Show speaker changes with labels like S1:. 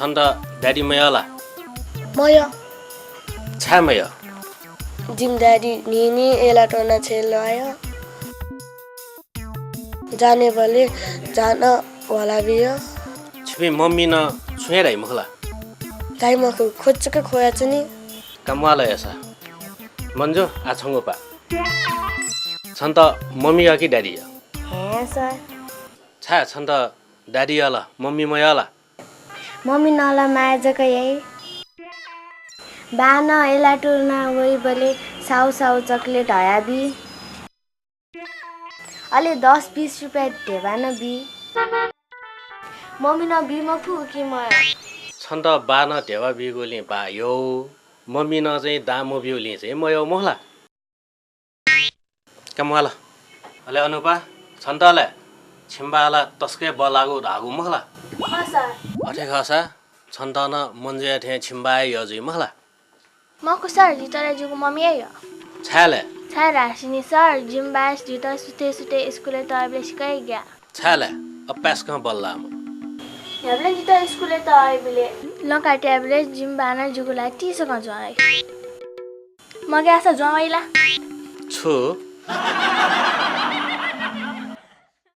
S1: छन्द ड्याडी मयाला
S2: मया
S1: छा मया
S2: जिम्मेदारी निनी एलाटोना छेलाया जाने वाले जाना वाला भी है
S1: छिपे मम्मी न छुएराई मखला
S2: गाई मखु खोज्चके खोया चाहिँ नि
S1: कमवाला ऐसा मंजो आछंगो पा छन्द मम्मी कि ड्याडी
S2: हे सर
S1: छा छन्द ड्याडी आला मम्मी मयाला
S2: मम्मी नला माया जका यही बाना एलाटोना वही बले साउ साउ चकलेट हया भी अले 10-20 रुपैयाँ ढेबा न बी मम्मी न बी मखु कि म
S1: छन्द बा न ढेवा बिगोले बा यो मम्मी न चाहिँ दामो बिउले चाहिँ म यो मोहला कमवाला अले अनुपा छन्दले छिम्बाला तस्के बलागो धागु मोहला
S2: हाँ सर
S1: अठे खसा छन्द न मन्जे थे छिम्बाए यजु मोहला
S2: मको सर जितरा जुको मम्मी आयो
S1: छाले
S2: छा रासिनी सर जिम्बास जिता सुते सुते स्कुले त आबले सिकाइ गया
S1: छाले अप्यास कहाँ बल्ला म
S2: याबले जिता स्कुले त आबले लका ट्याबले जिम्बाना जुको ला टिसो गजै मगे आसा जमाइला
S1: छु